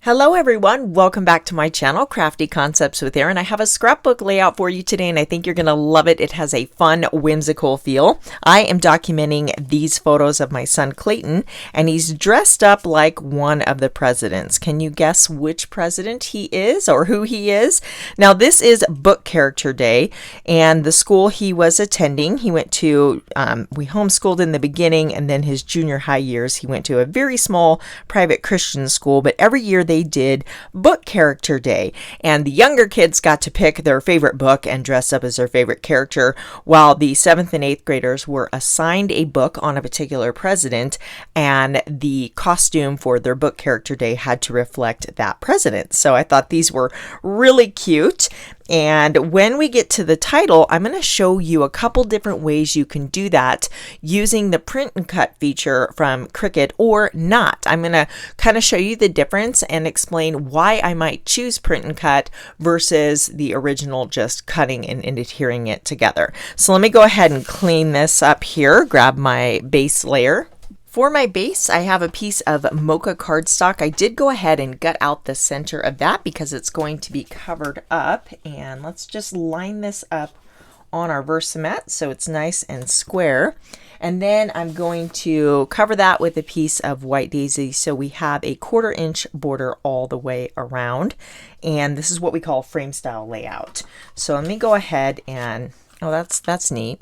Hello everyone, welcome back to my channel, Crafty Concepts with Erin. I have a scrapbook layout for you today and I think you're going to love it. It has a fun, whimsical feel. I am documenting these photos of my son Clayton and he's dressed up like one of the presidents. Can you guess which president he is or who he is? Now this is Book Character Day and the school he was attending, he went to, we homeschooled in the beginning and then his junior high years he went to a very small private Christian school, but every year they did Book Character Day and the younger kids got to pick their favorite book and dress up as their favorite character, while the 7th and 8th graders were assigned a book on a particular president and the costume for their Book Character Day had to reflect that president. So I thought these were really cute. And when we get to the title, I'm going to show you a couple different ways you can do that using the print and cut feature from Cricut or not. I'm going to kind of show you the difference and explain why I might choose print and cut versus the original just cutting and adhering it together. So let me go ahead and clean this up here, grab my base layer. For my base, I have a piece of Mocha cardstock. I did go ahead and gut out the center of that because it's going to be covered up. And let's just line this up on our Versamat so it's nice and square. And then I'm going to cover that with a piece of White Daisy so we have a 1/4 inch border all the way around. And this is what we call frame style layout. So let me go ahead and, oh, that's neat.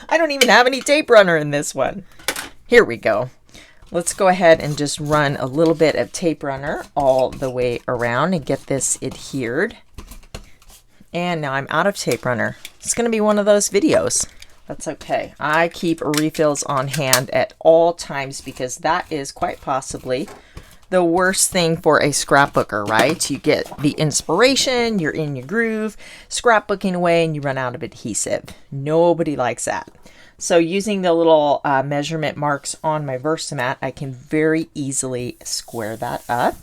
I don't even have any tape runner in this one. Here we go. Let's go ahead and just run a little bit of tape runner all the way around and get this adhered. And now I'm out of tape runner. It's going to be one of those videos. That's okay. I keep refills on hand at all times because that is quite possibly the worst thing for a scrapbooker, right? You get the inspiration, you're in your groove, scrapbooking away, and you run out of adhesive. Nobody likes that. So using the little measurement marks on my Versamat, I can very easily square that up.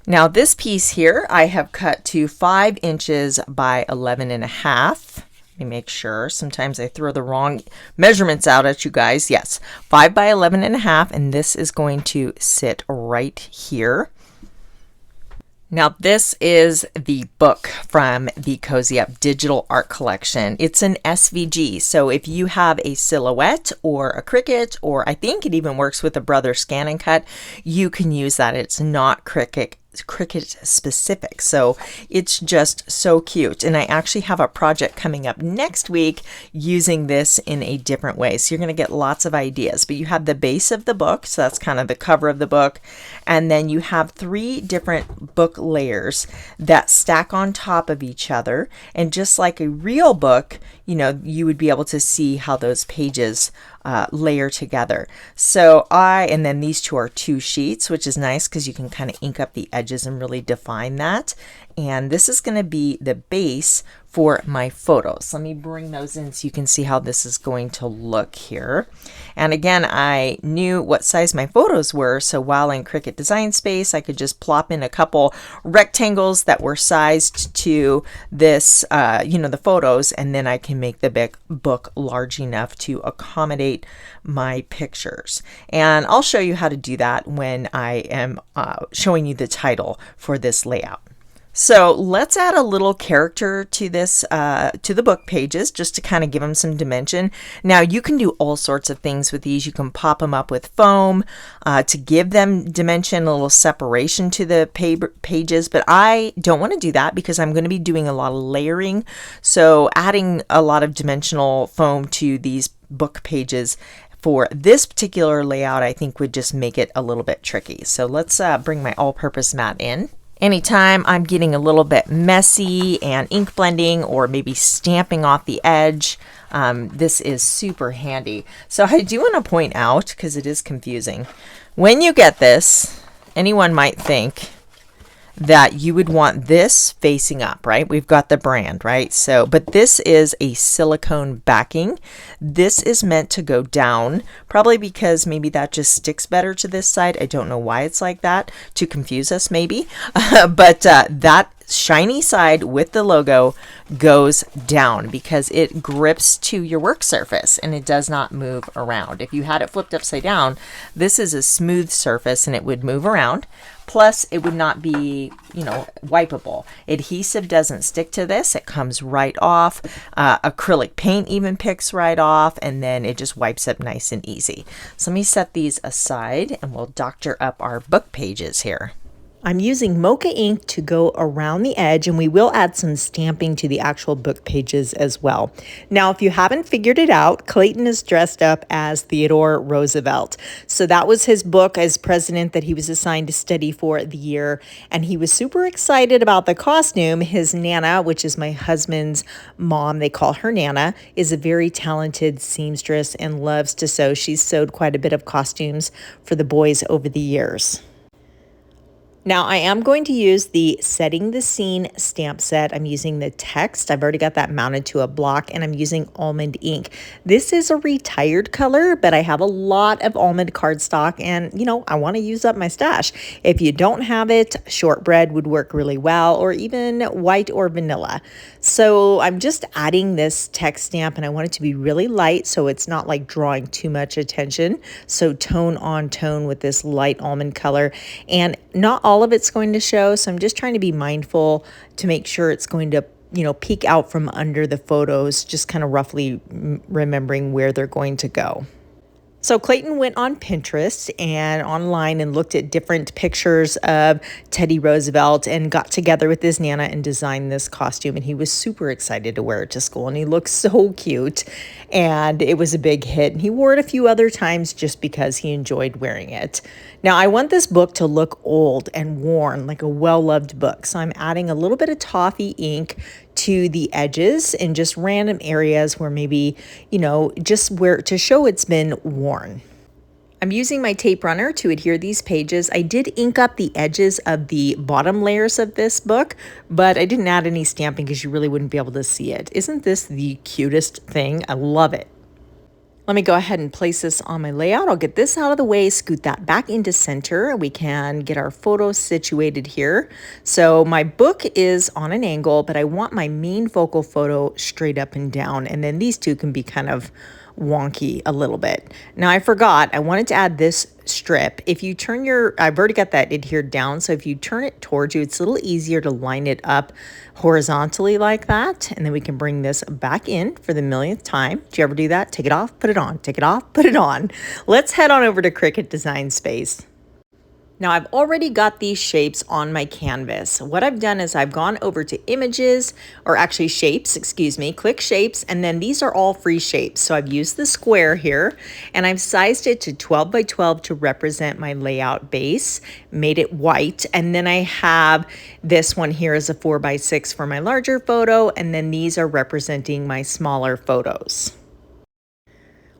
Now this piece here, I have cut to 5 inches by 11.5. Let me make sure. Sometimes I throw the wrong measurements out at you guys. Yes, 5 by 11.5, and this is going to sit right here. Now this is the book from the Cozy Up Digital Art Collection. It's an SVG, so if you have a Silhouette or a Cricut, or I think it even works with a Brother Scan and Cut, you can use that. It's not Cricut specific, so it's just so cute. And I actually have a project coming up next week using this in a different way, so you're going to get lots of ideas. But you have the base of the book, so that's kind of the cover of the book, and then you have 3 different book layers that stack on top of each other, and just like a real book, you know, you would be able to see how those pages layer together. So and then these two are 2 sheets, which is nice because you can kind of ink up the edges and really define that. And this is going to be the base for my photos. Let me bring those in so you can see how this is going to look here. And again, I knew what size my photos were, so while in Cricut Design Space, I could just plop in a couple rectangles that were sized to this, the photos, and then I can make the big book large enough to accommodate my pictures. And I'll show you how to do that when I am showing you the title for this layout. So let's add a little character to this, to the book pages, just to kind of give them some dimension. Now you can do all sorts of things with these. You can pop them up with foam to give them dimension, a little separation to the pages, but I don't want to do that because I'm going to be doing a lot of layering. So adding a lot of dimensional foam to these book pages for this particular layout, I think would just make it a little bit tricky. So let's bring my all-purpose mat in. Anytime I'm getting a little bit messy and ink blending or maybe stamping off the edge, this is super handy. So I do want to point out, because it is confusing, when you get this, anyone might think that you would want this facing up, right? We've got the brand, right? So, but this is a silicone backing. This is meant to go down, probably because maybe that just sticks better to this side. I don't know why it's like that, to confuse us maybe. But that shiny side with the logo goes down because it grips to your work surface and it does not move around. If you had it flipped upside down, this is a smooth surface and it would move around. Plus, it would not be, wipeable. Adhesive doesn't stick to this. It comes right off. Acrylic paint even picks right off, and then it just wipes up nice and easy. So let me set these aside, and we'll doctor up our book pages here. I'm using Mocha ink to go around the edge, and we will add some stamping to the actual book pages as well. Now, if you haven't figured it out, Clayton is dressed up as Theodore Roosevelt. So that was his book as president that he was assigned to study for the year, and he was super excited about the costume. His Nana, which is my husband's mom, they call her Nana, is a very talented seamstress and loves to sew. She's sewed quite a bit of costumes for the boys over the years. Now I am going to use the Setting the Scene stamp set. I'm using the text. I've already got that mounted to a block, and I'm using almond ink. This is a retired color, but I have a lot of almond cardstock, and I want to use up my stash. If you don't have it, shortbread would work really well, or even white or vanilla. So I'm just adding this text stamp, and I want it to be really light so it's not like drawing too much attention. So tone on tone with this light almond color, and not all of it's going to show, so I'm just trying to be mindful to make sure it's going to peek out from under the photos, just kind of roughly remembering where they're going to go. So Clayton went on Pinterest and online and looked at different pictures of Teddy Roosevelt and got together with his Nana and designed this costume. And he was super excited to wear it to school, and he looked so cute, and it was a big hit. And he wore it a few other times just because he enjoyed wearing it. Now I want this book to look old and worn, like a well-loved book. So I'm adding a little bit of Toffee ink to the edges in just random areas where maybe, just where to show it's been worn. I'm using my tape runner to adhere these pages. I did ink up the edges of the bottom layers of this book, but I didn't add any stamping because you really wouldn't be able to see it. Isn't this the cutest thing? I love it. Let me go ahead and place this on my layout. I'll get this out of the way, scoot that back into center. We can get our photos situated here. So my book is on an angle, but I want my main focal photo straight up and down. And then these two can be kind of wonky a little bit. Now I forgot, I wanted to add this strip. If you turn I've already got that adhered down, so if you turn it towards you, it's a little easier to line it up horizontally like that. And then we can bring this back in for the millionth time. Do you ever do that? Take it off, put it on, take it off, put it on. Let's head on over to Cricut Design Space. Now I've already got these shapes on my canvas. What I've done is I've gone over to images, or actually shapes, click shapes, and then these are all free shapes. So I've used the square here, and I've sized it to 12 by 12 to represent my layout base, made it white, and then I have this one here as a 4 by 6 for my larger photo, and then these are representing my smaller photos.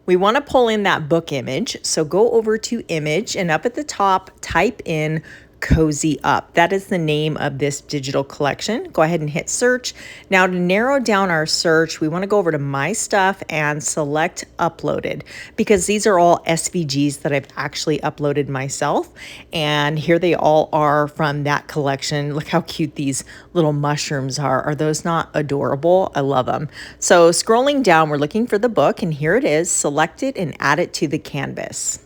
We want to pull in that book image, so go over to image, and up at the top, type in Cozy Up. That is the name of this digital collection. Go ahead and hit search. Now to narrow down our search, we want to go over to My Stuff and select Uploaded, because these are all SVGs that I've actually uploaded myself. And here they all are from that collection. Look how cute these little mushrooms are. Are those not adorable? I love them. So scrolling down, we're looking for the book, and here it is. Select it and add it to the canvas.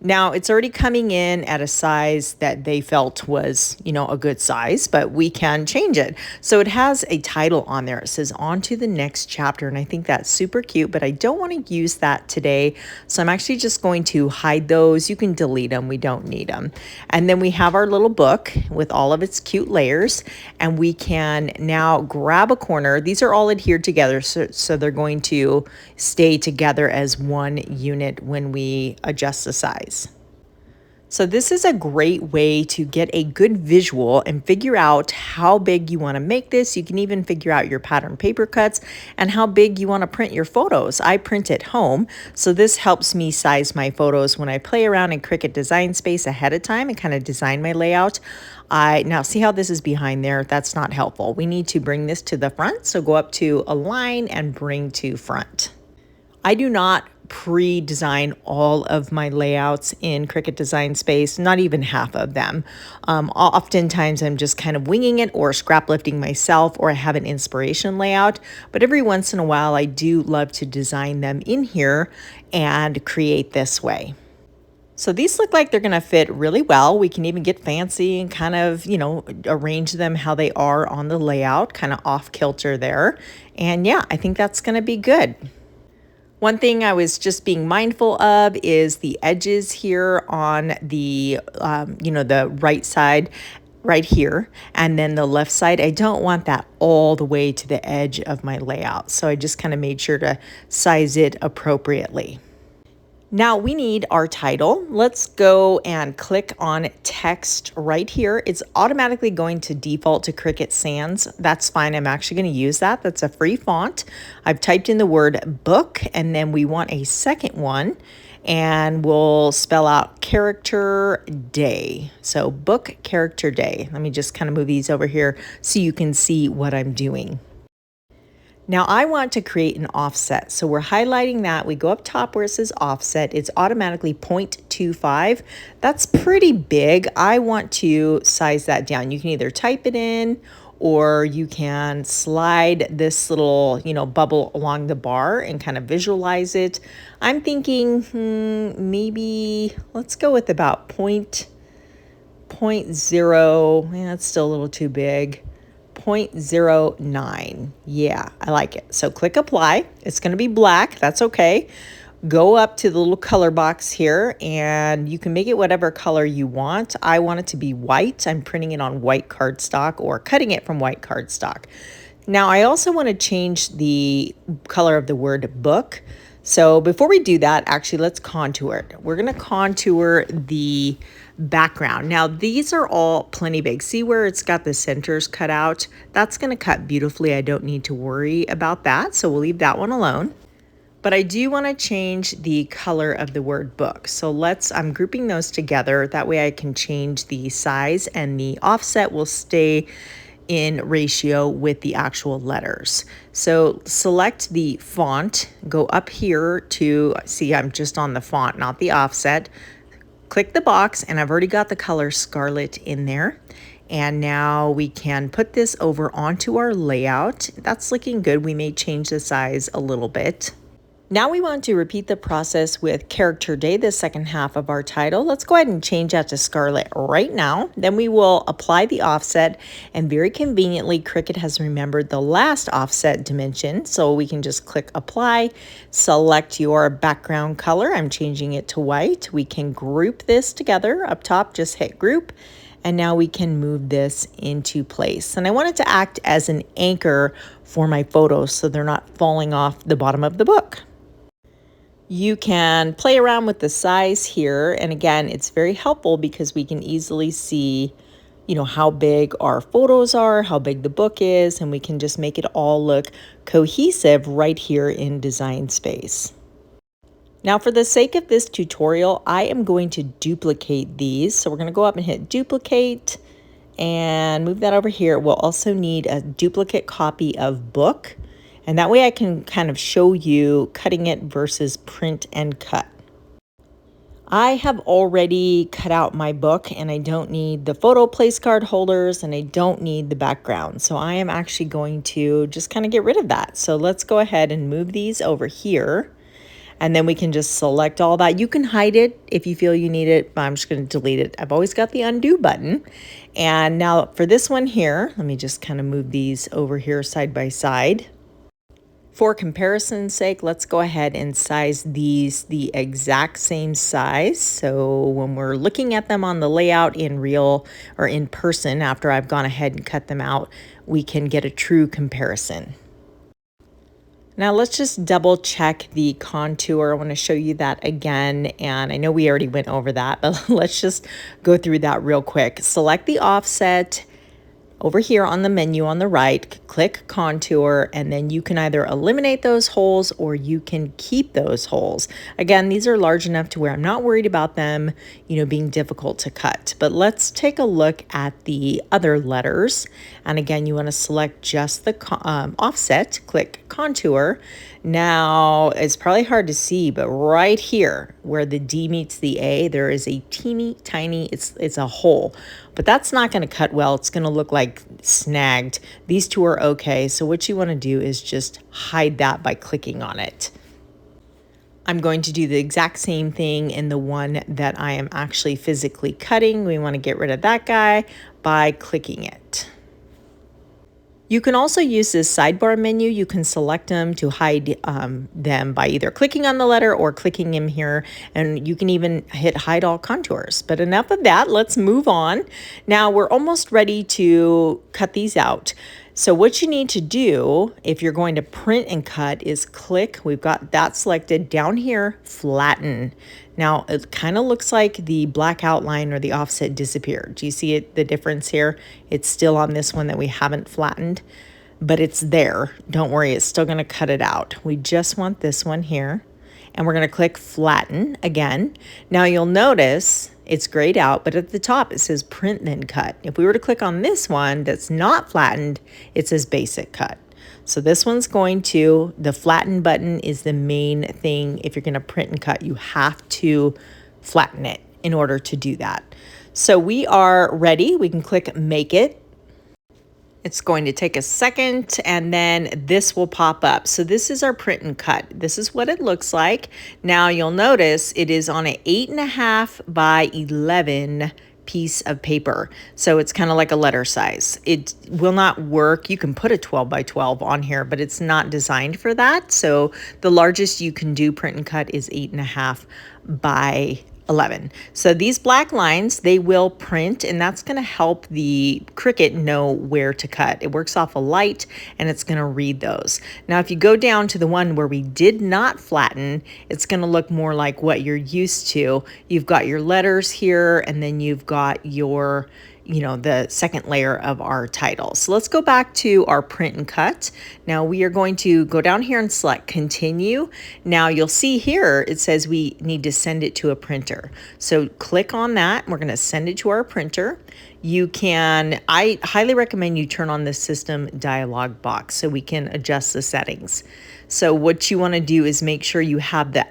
Now it's already coming in at a size that they felt was, a good size, but we can change it. So it has a title on there. It says on to the next chapter. And I think that's super cute, but I don't want to use that today. So I'm actually just going to hide those. You can delete them. We don't need them. And then we have our little book with all of its cute layers, and we can now grab a corner. These are all adhered together. So they're going to stay together as one unit when we adjust the size. So this is a great way to get a good visual and figure out how big you want to make this. You can even figure out your pattern paper cuts and how big you want to print your photos. I print at home, so this helps me size my photos when I play around in Cricut Design Space ahead of time and kind of design my layout. Now see how this is behind there? That's not helpful. We need to bring this to the front, so go up to Align and Bring to Front. I do not pre-design all of my layouts in Cricut Design Space, not even half of them. Oftentimes I'm just kind of winging it or scrap lifting myself, or I have an inspiration layout, but every once in a while I do love to design them in here and create this way. So these look like they're going to fit really well. We can even get fancy and kind of, arrange them how they are on the layout, kind of off kilter there. And yeah, I think that's going to be good. One thing I was just being mindful of is the edges here on the, the right side right here, and then the left side. I don't want that all the way to the edge of my layout. So I just kind of made sure to size it appropriately. Now we need our title. Let's go and click on text right here. It's automatically going to default to Cricut Sans. That's fine. I'm actually going to use that. That's a free font. I've typed in the word book, and then we want a second one, and we'll spell out character day. So book character day. Let me just kind of move these over here so you can see what I'm doing. Now I want to create an offset. So we're highlighting that. We go up top where it says offset. It's automatically 0.25. That's pretty big. I want to size that down. You can either type it in or you can slide this little, bubble along the bar and kind of visualize it. I'm thinking maybe let's go with about 0.0. That's still a little too big. 0.09. Yeah, I like it. So click apply. It's going to be black. That's okay. Go up to the little color box here and you can make it whatever color you want. I want it to be white. I'm printing it on white cardstock or cutting it from white cardstock. Now I also want to change the color of the word book. So before we do that, actually let's contour it. We're going to contour the background. Now these are all plenty big. See where it's got the centers cut out? That's going to cut beautifully. I don't need to worry about that. So we'll leave that one alone. But I do want to change the color of the word book. So I'm grouping those together. That way I can change the size and the offset will stay in ratio with the actual letters. So select the font, go up here to, see I'm just on the font, not the offset. Click the box and I've already got the color Scarlet in there. And now we can put this over onto our layout. That's looking good. We may change the size a little bit. Now we want to repeat the process with character day, the second half of our title. Let's go ahead and change that to Scarlet right now. Then we will apply the offset, and very conveniently Cricut has remembered the last offset dimension. So we can just click apply, select your background color. I'm changing it to white. We can group this together up top, just hit group. And now we can move this into place. And I want it to act as an anchor for my photos so they're not falling off the bottom of the book. You can play around with the size here. And again, it's very helpful because we can easily see, how big our photos are, how big the book is, and we can just make it all look cohesive right here in Design Space. Now for the sake of this tutorial, I am going to duplicate these. So we're going to go up and hit duplicate and move that over here. We'll also need a duplicate copy of book. And that way I can kind of show you cutting it versus print and cut. I have already cut out my book and I don't need the photo place card holders and I don't need the background. So I am actually going to just kind of get rid of that. So let's go ahead and move these over here. And then we can just select all that. You can hide it if you feel you need it, but I'm just going to delete it. I've always got the undo button. And now for this one here, let me just kind of move these over here side by side. For comparison's sake, let's go ahead and size these the exact same size. So when we're looking at them on the layout in real or in person, after I've gone ahead and cut them out, we can get a true comparison. Now let's just double check the contour. I want to show you that again. And I know we already went over that, but let's just go through that real quick. Select the offset. Over here on the menu on the right, click contour, and then you can either eliminate those holes or you can keep those holes. Again, these are large enough to where I'm not worried about them, being difficult to cut. But let's take a look at the other letters. And again, you want to select just the offset, click contour. Now, it's probably hard to see, but right here where the D meets the A, there is a teeny tiny, it's a hole. But that's not going to cut well. It's going to look like snagged. These two are okay. So what you want to do is just hide that by clicking on it. I'm going to do the exact same thing in the one that I am actually physically cutting. We want to get rid of that guy by clicking it. You can also use this sidebar menu. You can select them to hide them by either clicking on the letter or clicking in here, and you can even hit hide all contours. But enough of that, let's move on. Now we're almost ready to cut these out. So what you need to do if you're going to print and cut is click, we've got that selected, down here, flatten. Now it kind of looks like the black outline or the offset disappeared. Do you see it, the difference here? It's still on this one that we haven't flattened, but it's there. Don't worry, it's still gonna cut it out. We just want this one here, and we're gonna click flatten again. Now you'll notice it's grayed out, but at the top it says print then cut. If we were to click on this one that's not flattened, it says basic cut. So this one's going to, the flatten button is the main thing. If you're gonna print and cut, you have to flatten it in order to do that. So we are ready. We can click make it. It's going to take a second and then this will pop up. So this is our print and cut. This is what it looks like. Now you'll notice it is on an 8.5 by 11 piece of paper. So it's kind of like a letter size. It will not work. You can put a 12 by 12 on here, but it's not designed for that. So the largest you can do print and cut is 8.5 by 11. So these black lines, they will print, and that's going to help the Cricut know where to cut. It works off a light and it's going to read those. Now if you go down to the one where we did not flatten, it's going to look more like what you're used to. You've got your letters here, and then you've got your, the second layer of our title. So let's go back to our print and cut. Now we are going to go down here and select continue. Now you'll see here it says we need to send it to a printer. So click on that. We're going to send it to our printer. You can, I highly recommend you turn on the system dialog box so we can adjust the settings. So what you want to do is make sure you have the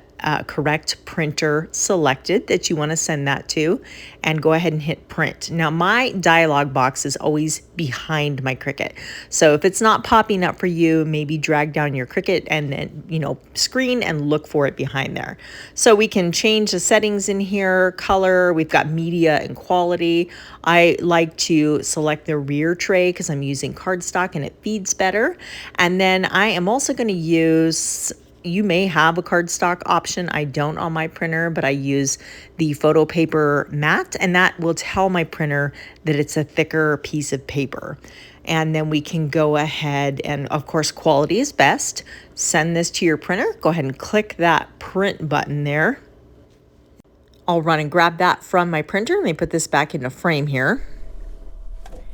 correct printer selected that you want to send that to, and go ahead and hit print. Now my dialog box is always behind my Cricut. So if it's not popping up for you, maybe drag down your Cricut and then, screen and look for it behind there. So we can change the settings in here, color, we've got media and quality. I like to select the rear tray because I'm using cardstock and it feeds better. And then I am also going to use, you may have a cardstock option. I don't on my printer, but I use the photo paper matte, and that will tell my printer that it's a thicker piece of paper. And then we can go ahead and, of course, quality is best. Send this to your printer. Go ahead and click that print button there. I'll run and grab that from my printer. Let me put this back in a frame here.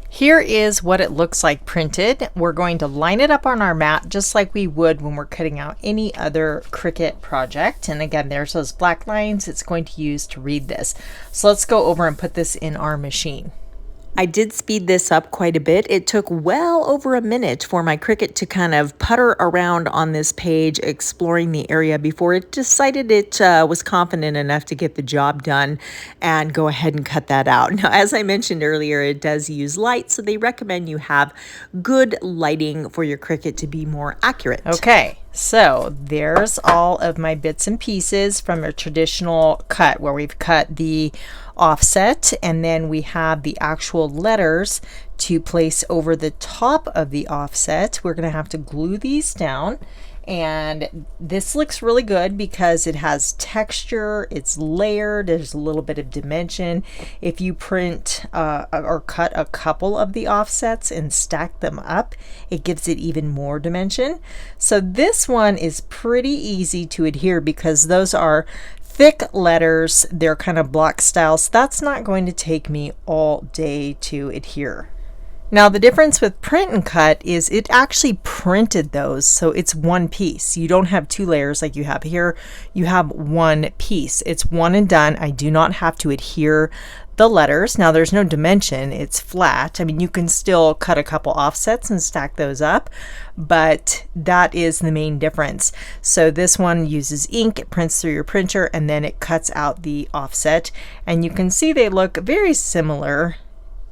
Here is what it looks like printed. We're going to line it up on our mat just like we would when we're cutting out any other Cricut project. And again, there's those black lines it's going to use to read this. So let's go over and put this in our machine. I did speed this up quite a bit. It took well over a minute for my Cricut to kind of putter around on this page, exploring the area before it decided it was confident enough to get the job done and go ahead and cut that out. Now, as I mentioned earlier, it does use light, so they recommend you have good lighting for your Cricut to be more accurate. Okay. So there's all of my bits and pieces from a traditional cut where we've cut the offset, and then we have the actual letters to place over the top of the offset. We're going to have to glue these down, and this looks really good because it has texture, it's layered, there's a little bit of dimension. If you print or cut a couple of the offsets and stack them up, it gives it even more dimension. So this one is pretty easy to adhere because those are thick letters, they're kind of block style, so that's not going to take me all day to adhere. Now the difference with print and cut is it actually printed those, so it's one piece. You don't have two layers like you have here. You have one piece. It's one and done. I do not have to adhere the letters. Now there's no dimension, it's flat. I mean, you can still cut a couple offsets and stack those up, but that is the main difference. So this one uses ink, it prints through your printer, and then it cuts out the offset. And you can see they look very similar.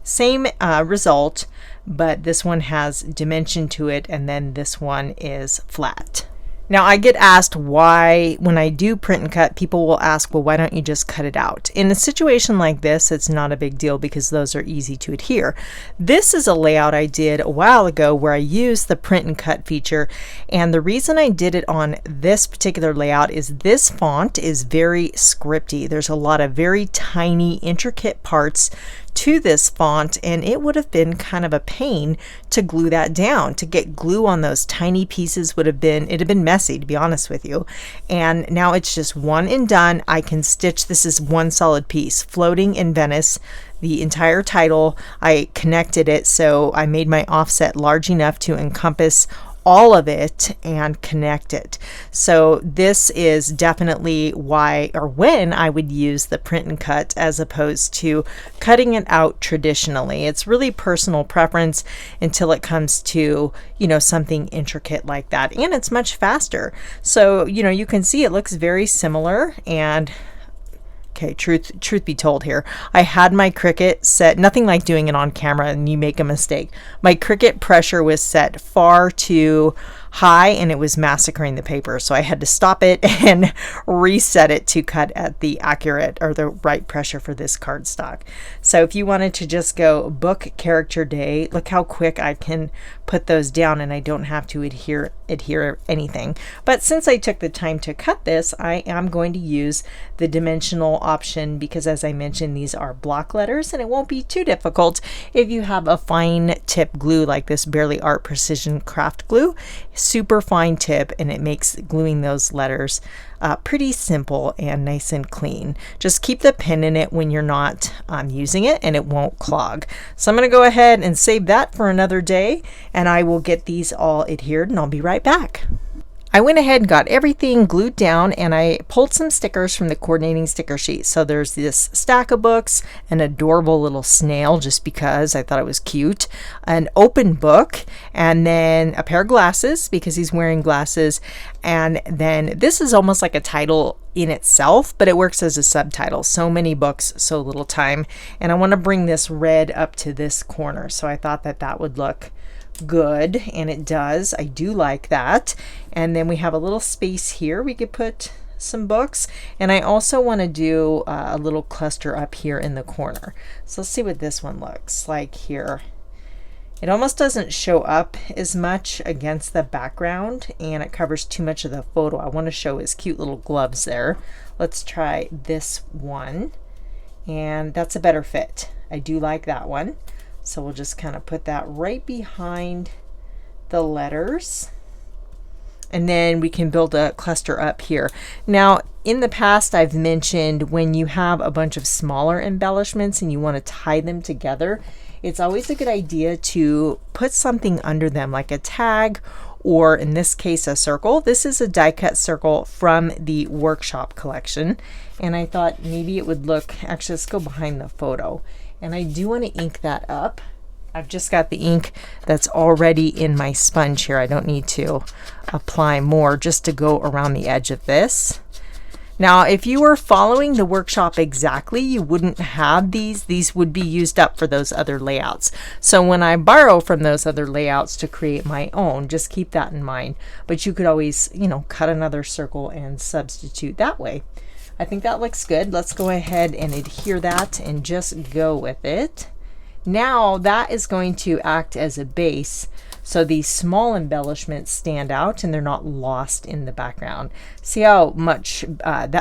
Same result, but this one has dimension to it, and then this one is flat. Now, I get asked why, when I do print and cut, people will ask, well, why don't you just cut it out? In a situation like this, it's not a big deal because those are easy to adhere. This is a layout I did a while ago where I used the print and cut feature. And the reason I did it on this particular layout is this font is very scripty. There's a lot of very tiny, intricate parts to this font, and it would have been kind of a pain to glue that down. To get glue on those tiny pieces would have been, it'd have been messy, to be honest with you. And now it's just one and done. I can stitch, this is one solid piece, Floating in Venice. The entire title, I connected it, so I made my offset large enough to encompass all of it and connect it. So this is definitely why, or when, I would use the print and cut as opposed to cutting it out traditionally. It's really personal preference until it comes to, you know, something intricate like that, and it's much faster. So, you know, you can see it looks very similar. And okay, truth be told here, I had my Cricut set, nothing like doing it on camera and you make a mistake. My Cricut pressure was set far too high and it was massacring the paper. So I had to stop it and reset it to cut at the accurate or the right pressure for this cardstock. So if you wanted to just go book character day, look how quick I can put those down and I don't have to adhere anything. But since I took the time to cut this, I am going to use the dimensional option because, as I mentioned, these are block letters and it won't be too difficult if you have a fine tip glue like this Barely Art Precision Craft Glue. Super fine tip, and it makes gluing those letters pretty simple and nice and clean. Just keep the pen in it when you're not using it and it won't clog. So I'm going to go ahead and save that for another day, and I will get these all adhered and I'll be right back. I went ahead and got everything glued down, and I pulled some stickers from the coordinating sticker sheet. So there's this stack of books, an adorable little snail just because I thought it was cute, an open book, and then a pair of glasses because he's wearing glasses. And then this is almost like a title in itself, but it works as a subtitle. So many books, so little time. And I want to bring this red up to this corner. So I thought that that would look good, and it does. I do like that. And then we have a little space here we could put some books, and I also want to do a little cluster up here in the corner. So let's see what this one looks like here. It almost doesn't show up as much against the background and it covers too much of the photo. I want to show his cute little gloves there. Let's try this one, and that's a better fit. I do like that one. So we'll just kind of put that right behind the letters, and then we can build a cluster up here. Now, in the past, I've mentioned when you have a bunch of smaller embellishments and you want to tie them together, it's always a good idea to put something under them, like a tag, or in this case, a circle. This is a die cut circle from the workshop collection, and I thought maybe it would look, actually, let's go behind the photo. And I do want to ink that up. I've just got the ink that's already in my sponge here. I don't need to apply more, just to go around the edge of this. Now, if you were following the workshop exactly, you wouldn't have these. These would be used up for those other layouts. So when I borrow from those other layouts to create my own, just keep that in mind. But you could always, you know, cut another circle and substitute that way. I think that looks good. Let's go ahead and adhere that and just go with it. Now that is going to act as a base, so these small embellishments stand out and they're not lost in the background. See how much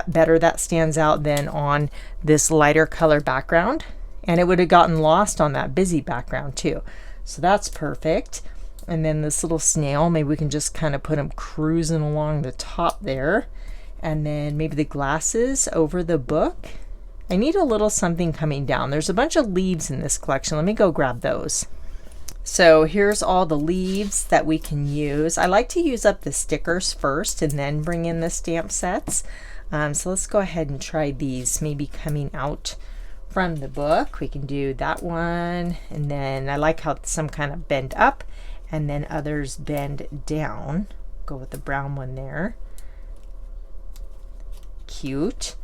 better that stands out than on this lighter color background? And it would have gotten lost on that busy background too. So that's perfect. And then this little snail, maybe we can just kind of put him cruising along the top there. And then maybe the glasses over the book. I need a little something coming down. There's a bunch of leaves in this collection. Let me go grab those. So here's all the leaves that we can use. I like to use up the stickers first and then bring in the stamp sets. So let's go ahead and try these, maybe coming out from the book. We can do that one. And then I like how some kind of bend up and then others bend down. Go with the brown one there. Cute.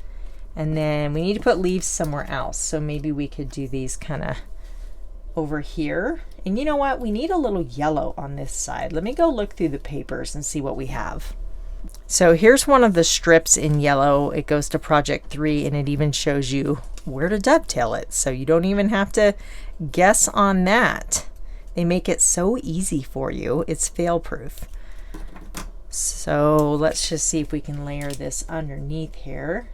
And then we need to put leaves somewhere else, so maybe we could do these kind of over here. And you know what, we need a little yellow on this side. Let me go look through the papers and see what we have. So here's one of the strips in yellow. It goes to project 3 and it even shows you where to dovetail it. So you don't even have to guess on that. They make it so easy for you. It's fail proof. So let's just see if we can layer this underneath here.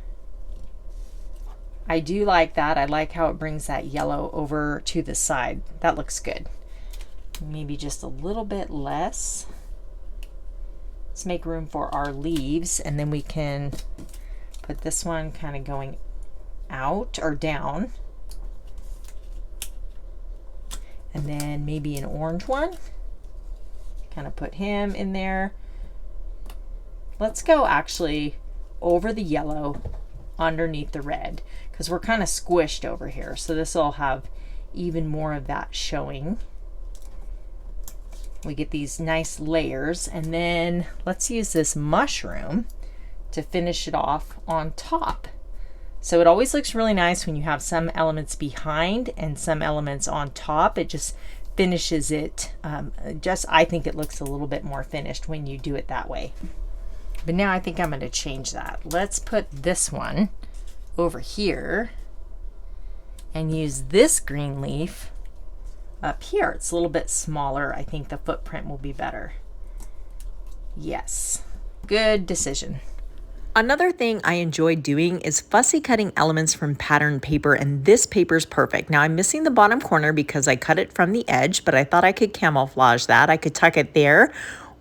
I do like that. I like how it brings that yellow over to the side. That looks good. Maybe just a little bit less. Let's make room for our leaves, and then we can put this one kind of going out or down. And then maybe an orange one. Kind of put him in there. Let's go actually over the yellow underneath the red, because we're kind of squished over here. So this will have even more of that showing. We get these nice layers, and then let's use this mushroom to finish it off on top. So it always looks really nice when you have some elements behind and some elements on top. It just finishes it. I think it looks a little bit more finished when you do it that way. But now I think I'm going to change that. Let's put this one over here and use this green leaf up here. It's a little bit smaller. I think the footprint will be better. Yes, good decision. Another thing I enjoy doing is fussy cutting elements from pattern paper, and this paper is perfect. Now I'm missing the bottom corner because I cut it from the edge, but I thought I could camouflage that. I could tuck it there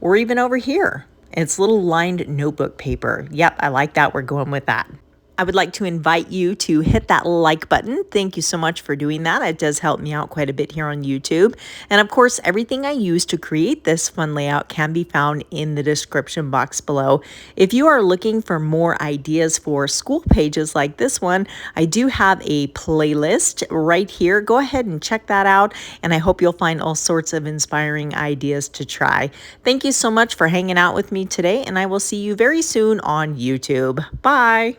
or even over here. It's little lined notebook paper. Yep, I like that. We're going with that. I would like to invite you to hit that like button. Thank you so much for doing that. It does help me out quite a bit here on YouTube. And of course, everything I use to create this fun layout can be found in the description box below. If you are looking for more ideas for school pages like this one, I do have a playlist right here. Go ahead and check that out. And I hope you'll find all sorts of inspiring ideas to try. Thank you so much for hanging out with me today, and I will see you very soon on YouTube. Bye.